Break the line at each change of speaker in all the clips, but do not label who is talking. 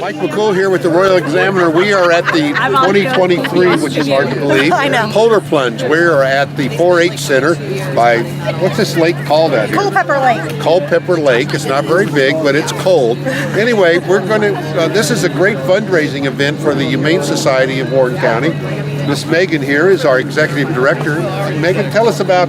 Mike McCool here with the Royal Examiner. We are at the 2023, which is hard to believe, Polar Plunge. We are at the 4-H Center by, what's this lake called out here?
Culpeper Lake.
Culpeper Lake. It's not very big, but it's cold. Anyway, we're going to, this is a great fundraising event for the Humane Society of Warren County. Miss Megan here is our executive director. Megan, tell us about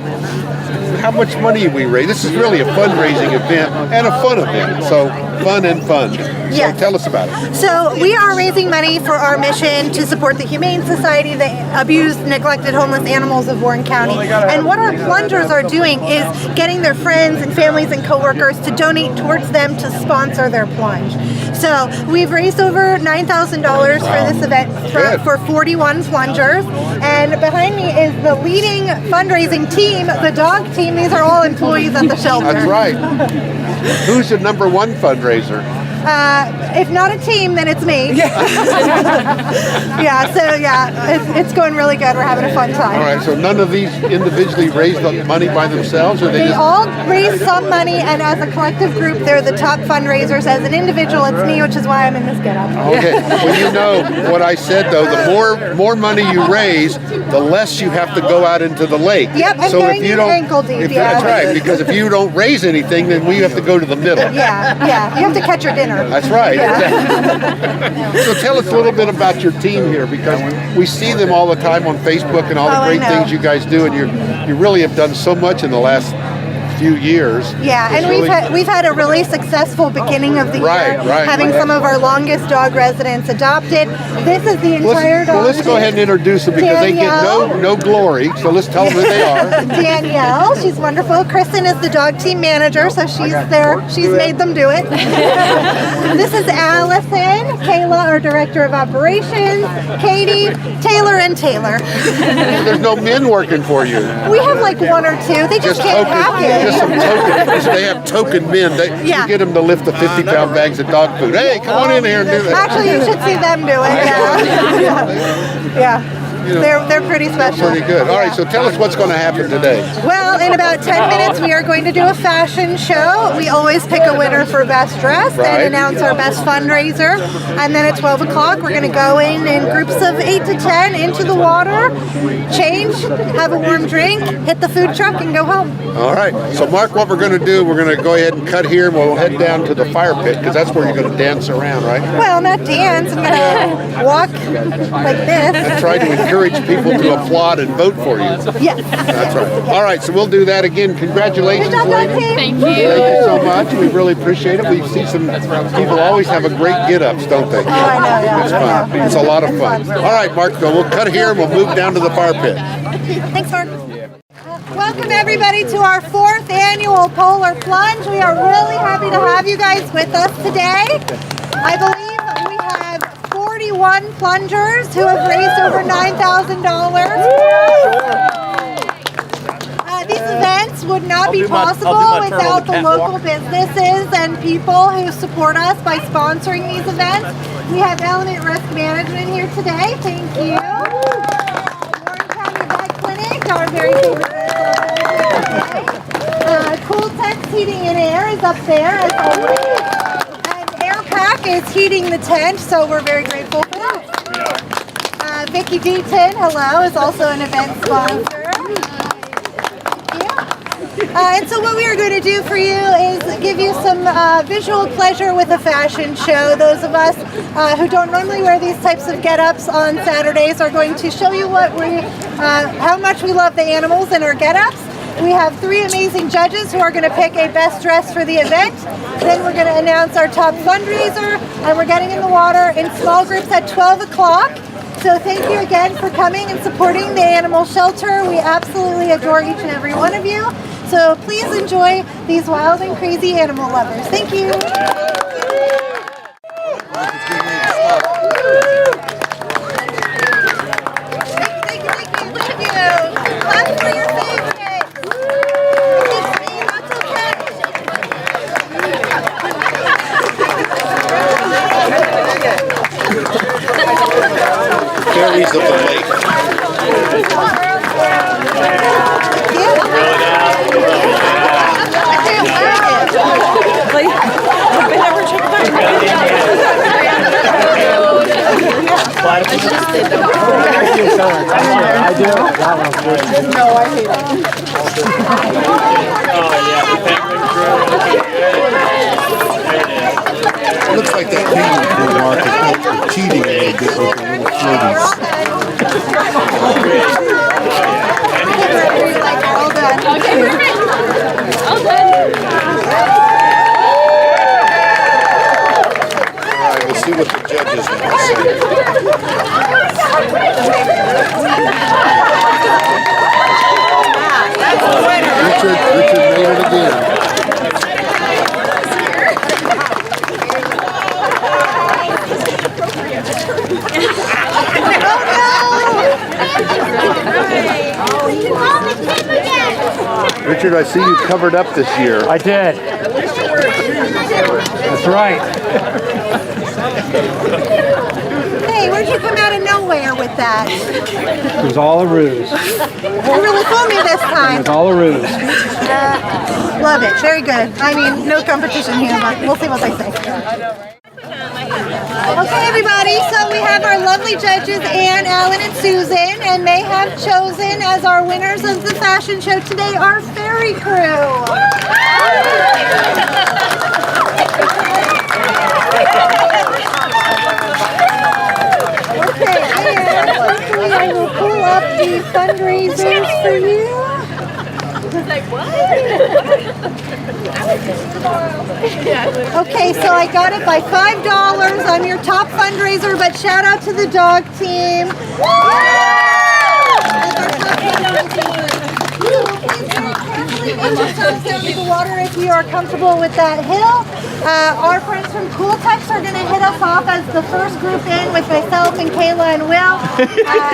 how much money we raise. This is really a fundraising event and a fun event. So fun and fun. So tell us about it.
So we are raising money for our mission to support the Humane Society, the abused, neglected, homeless animals of Warren County. And what our plungers are doing is getting their friends and families and coworkers to donate towards them to sponsor their plunge. So we've raised over $9,000 for this event for 41 plungers. And behind me is the leading fundraising team, the dog team. These are all employees at the shelter.
That's right. Who's the number one fundraiser?
If not a team, then it's me. It's going really good. We're having a fun time.
All right, so none of these individually raised the money by themselves? Or
they all raise some money, and as a collective group, they're the top fundraisers. As an individual, it's me, which is why I'm in this getup.
Okay, well, you know what I said, though. The more money you raise, the less you have to go out into the lake.
Yep, I'm going ankle deep.
That's right, because if you don't raise anything, then we have to go to the middle.
Yeah, you have to catch your dinner.
That's right. So tell us a little bit about your team here, because we see them all the time on Facebook and all the great things you guys do, and you really have done so much in the last few years.
Yeah, and we've had a really successful beginning of the year, having some of our longest dog residents adopted. This is the entire dog.
Well, let's go ahead and introduce them because they get no glory. So let's tell them who they are.
Danielle, she's wonderful. Kristen is the dog team manager, so she's there. She's made them do it. This is Allison, Kayla, our director of operations, Katie, Taylor, and Taylor.
There's no men working for you.
We have like one or two. They just can't hack it.
Just some token. They have token men. You get them to lift the 50-pound bags of dog food. Hey, come on in here and do that.
Actually, you should see them do it. Yeah. They're pretty special.
Pretty good. All right, so tell us what's going to happen today.
Well, in about 10 minutes, we are going to do a fashion show. We always pick a winner for best dress and announce our best fundraiser. And then at 12 o'clock, we're going to go in groups of 8 to 10 into the water, change, have a warm drink, hit the food truck, and go home.
All right. So, Mark, what we're going to do, we're going to go ahead and cut here, and we'll head down to the fire pit, because that's where you're going to dance around, right?
Well, not dance. I'm going to walk like this.
And try to encourage people to applaud and vote for you.
Yes.
That's right. All right, so we'll do that again. Congratulations, ladies.
Thank you.
Thank you so much. We really appreciate it. We see some people always have a great get-ups, don't they?
Oh, I know. Yeah.
It's fun. It's a lot of fun. All right, Mark, so we'll cut here and we'll move down to the fire pit.
Thanks, Mark. Welcome, everybody, to our 4th annual Polar Plunge. We are really happy to have you guys with us today. I believe we have 41 plungers who have raised over $9,000. These events would not be possible without the local businesses and people who support us by sponsoring these events. We have Element Risk Management here today. Thank you. Warren County Vet Clinic, our very favorite. Cool Tex Heating and Air is up there as always. Is heating the tent, so we're very grateful for that. Vicki Deaton, hello, is also an event sponsor. And so what we are going to do for you is give you some visual pleasure with a fashion show. Those of us who don't normally wear these types of get-ups on Saturdays are going to show you how much we love the animals in our get-ups. We have 3 amazing judges who are going to pick a best dress for the event. Then we're going to announce our top fundraiser, and we're getting in the water in small groups at 12 o'clock. So thank you again for coming and supporting the animal shelter. We absolutely adore each and every one of you. So please enjoy these wild and crazy animal lovers. Thank you.
Fairies of the lake.
I can't wait.
No, I hate it.
Oh yeah, the penguin crew.
It looks like that penguin crew, Mark, is cheating a little bit with the little floaties.
All done.
Okay, perfect. All done.
All right, we'll see what the judges have to say. Richard made it again. Richard, I see you covered up this year.
I did. That's right.
Hey, where'd you come out of nowhere with that?
It was all a ruse.
You really fooled me this
It
time.
was all a ruse.
Love it. Very good. I mean, no competition here, but we'll see what they say. Okay, everybody, so we have our lovely judges, Ann, Alan, and Susan, and they have chosen as our winners of the fashion show today our fairy crew. Okay, and hopefully I will pull up the fundraisers for you. Okay, so I got it by $5. I'm your top fundraiser, but shout out to the dog team. Down to the water if you are comfortable with that hill. Our friends from Cool Tex are going to hit us off as the first group in with myself and Kayla and Will.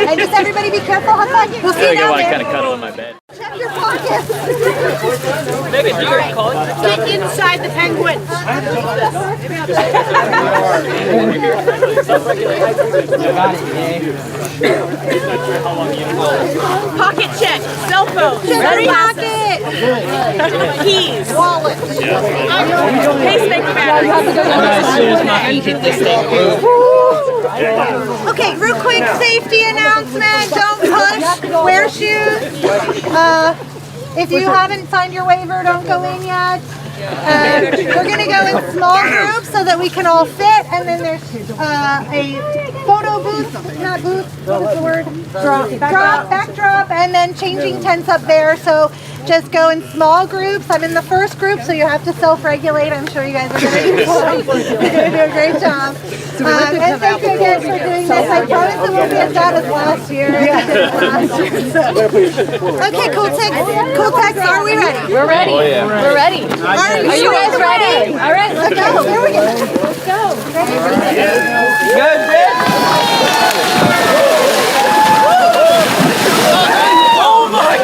And just everybody be careful, have fun. We'll see you down there.
Kind of cuddle in my bed.
Check your pockets.
Megan, you guys call it?
Get inside the penguins. Pocket check. Cell phone.
Check your pocket.
Keys.
Wallet.
Pacemaker battery.
Okay, real quick safety announcement. Don't push. Wear shoes. If you haven't signed your waiver, don't go in yet. We're going to go in small groups so that we can all fit. And then there's a photo booth, not booth, what is the word? Backdrop, and then changing tents up there. So just go in small groups. I'm in the first group, so you have to self-regulate. I'm sure you guys are going to do fine. You're going to do a great job. And thank you again for doing this. I promise it won't be as bad as last year. Okay, Cool Tex, are we ready?
We're ready.
Oh, yeah.
We're ready.
Are
you guys ready? All right, let's go.
Here we go.
Let's go.
Good, bitch. Oh my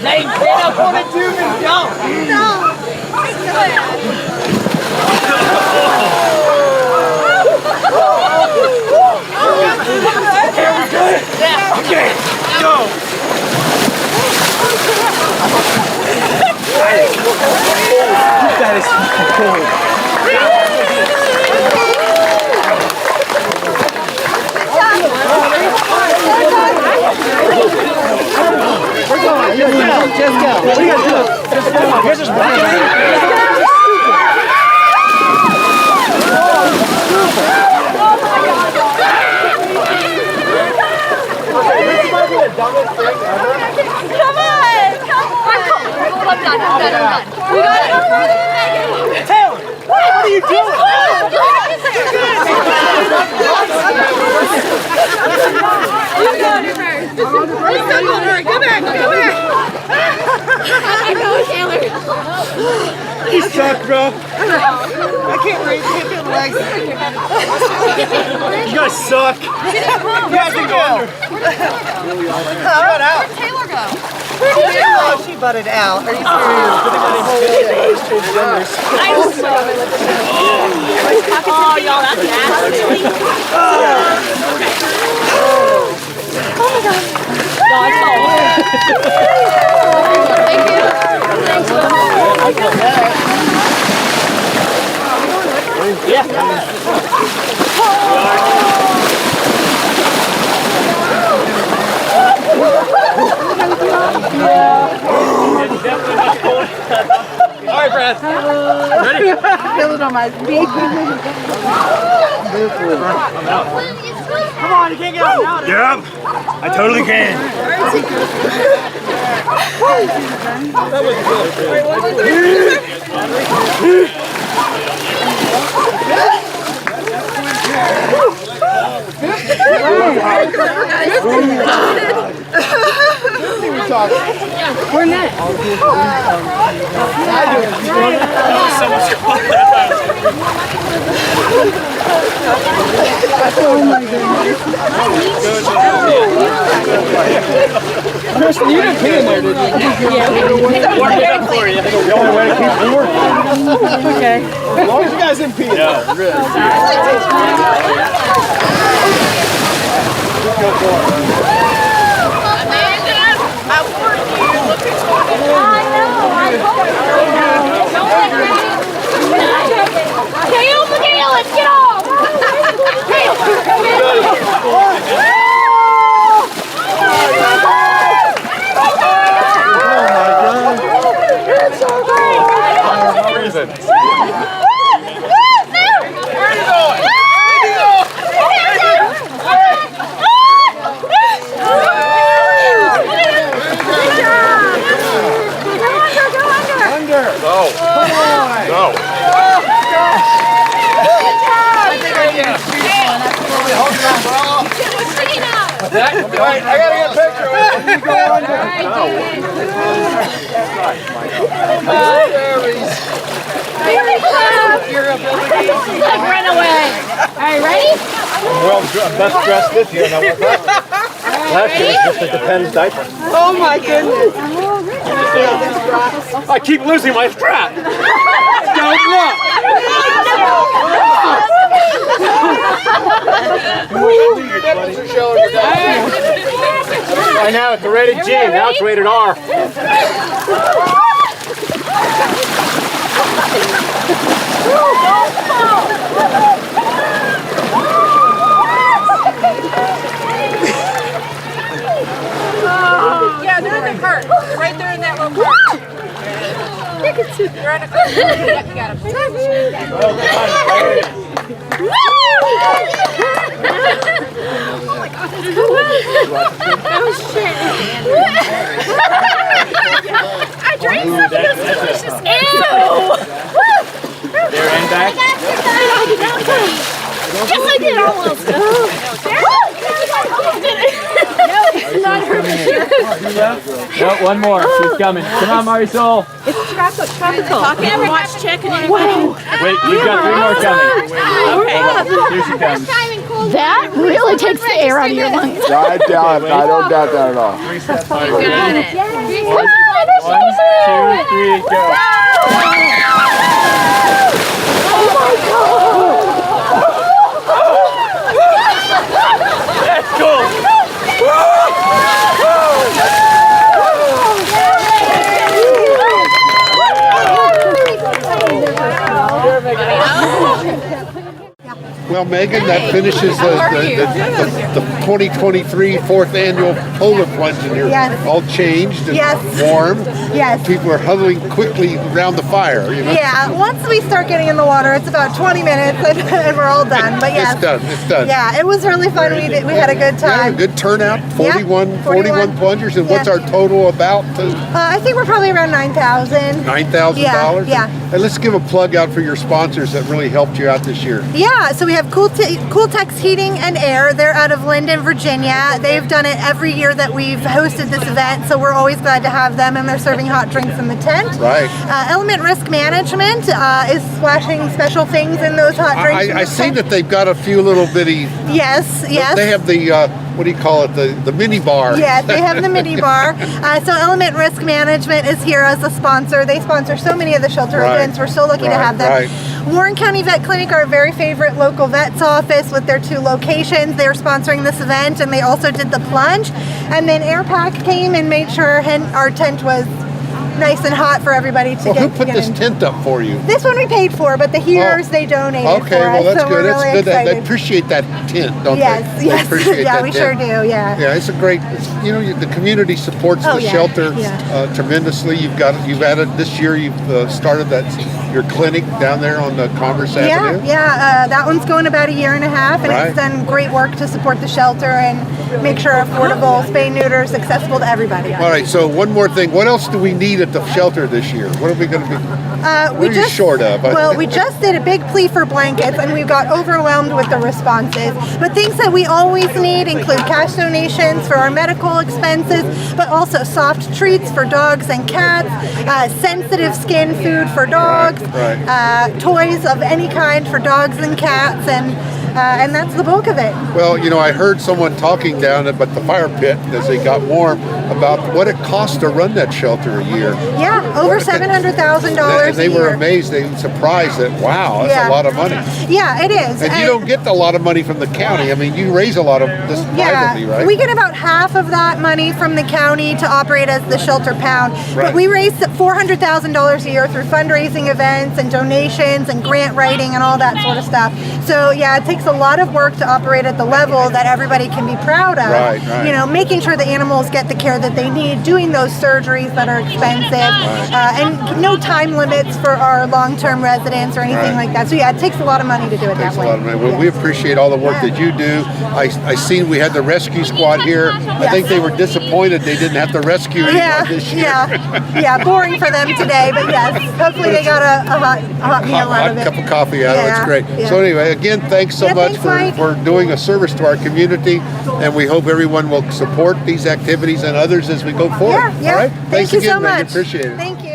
They don't want to do me, don't.
No.
Okay, go. That is cool. We're going. Just go. What do you guys do? Here's just one.
Come on. I'm done. We got it.
Taylor, what are you doing?
You go first. Come back. I know, Taylor.
You suck, bro.
I can't breathe. I can't feel the legs.
You guys suck. You guys can go under.
Cut out.
Where'd Taylor go?
Oh, she butted out. Are you serious?
Oh, y'all, that's nasty. Oh my God. Thank you. Thanks.
All right, Brad. Ready?
Feel it on my feet.
Come on, you can't get out now.
Yep, I totally can.
We're next. Oh my goodness. Kristen, you didn't pee in there, did you? Yeah. Warmed it up for you.
The only way to keep warm.
Okay. As long as you guys didn't pee.
Yeah, really.
Mikhail, let's get off!
It's so great!
Where are you going? Go. Go.
Wait, I gotta get a picture of it. You go under.
Run away. All right, ready?
Well, best dressed this year. Now what's that? Last year was just a depends diaper.
Oh my goodness.
I keep losing my strap.
Don't look.
I know, it's a rated G, now it's rated R.
Yeah, they're in the cart. They're right there in that little cart. They're in the cart. You got them.
Oh my god. Oh shit. I drank some of this delicious. Ew.
There and back.
Yes, I did almost. Almost did it. No, it's not her picture.
No, one more. She's coming. Come on, Marisol.
It's tropical.
Never watch chicken.
Wait, we've got 3 more coming.
Okay.
Here she comes.
That really takes the air out of your lungs.
I doubt it. I don't doubt that at all.
You got it.
1, 2, 3, go.
That's cool.
Well, Megan, that finishes the 2023 4th annual Polar Plunge in here.
Yes.
All changed and
Yes.
warm.
Yes.
People are huddling quickly around the fire. You know?
Yeah, once we start getting in the water, it's about 20 minutes and we're all done. But yes.
It's done. It's done.
Yeah, it was really fun. We had a good
Yeah,
time.
good turnout. 41 plungers. And what's
Yeah.
our total about?
I think we're probably around 9,000.
$9,000?
Yeah.
And let's give a plug out for your sponsors that really helped you out this year.
Yeah, so we have Cool Tex Heating and Air. They're out of Linden, Virginia. They've done it every year that we've hosted this event, so we're always glad to have them, and they're serving hot drinks in the tent.
Right.
Element Risk Management is splashing special things in those hot drinks. in
I
the
see
tent.
that they've got a few little bitty.
Yes, yes.
They have the what do you call it? The mini bar.
Yeah, they have the mini bar. So Element Risk Management is here as a sponsor. They sponsor so many of the shelter
Right.
events. We're so lucky to have them.
Right.
Warren County Vet Clinic, our very favorite local vet's office with their 2 locations. They're sponsoring this event, and they also did the plunge. And then Airpack came and made sure our tent was nice and hot for everybody to
Well,
get.
who put
get
this
in.
tent up for you?
This one we paid for, but the heaters they donated
Okay,
for
well
us,
that's
so
good.
we're
That's
really
good. They
excited.
appreciate that tent, don't
Yes,
they?
yes,
They appreciate
yeah,
that
we
tent.
sure do. Yeah.
Yeah, it's a great. The community supports
Oh,
the
yeah,
shelter
yeah.
tremendously. You've added this year. You've started your clinic down there on the Commerce Avenue.
Yeah. That one's going about a year and a half, and
Right.
it's done great work to support the shelter and make sure affordable spay neuters accessible to everybody.
All right. So one more thing. What else do we need at the shelter this year? What are we going to be?
We
What are you short of?
Well, we just did a big plea for blankets, and we got overwhelmed with the responses. But things that we always need include cash donations for our medical expenses, but also soft treats for dogs and cats, sensitive skin food for dogs,
Right.
toys of any kind for dogs and cats, and that's the bulk of it.
Well, I heard someone talking down at the fire pit as they got warm about what it costs to run that shelter a year.
Yeah, over $700,000
And they
a
were
year.
amazed. They were surprised that, wow, that's
Yeah.
a lot of money.
Yeah, it is.
And you don't get a lot of money from the county. I mean, you raise a lot of this privately, right?
We get about half of that money from the county to operate as the shelter pound.
Right.
But we raise $400,000 a year through fundraising events and donations and grant writing and all that sort of stuff. So yeah, it takes a lot of work to operate at the level that everybody can be proud of.
Right.
Making sure the animals get the care that they need, doing those surgeries that are expensive, and no time limits for our long-term residents or anything
Right.
like that. So yeah, it takes a lot of money to do it
Takes
that
a
way.
lot of money. Well, we appreciate all the work that you do. I seen we had the rescue squad here. I think they were disappointed they didn't have to rescue anyone this year.
Yeah, boring for them today, but yes, hopefully they got a hot meal out
Hot
of it.
cup of coffee out of it. It's
Yeah,
great.
yeah.
So anyway, again, thanks so
Yeah,
much
thanks, Mike.
for doing a service to our community, and we hope everyone will support these activities and others as we go forward.
Yeah.
All right?
Thank
Thanks
you
again,
so
Megan.
much.
Appreciate it.
Thank you.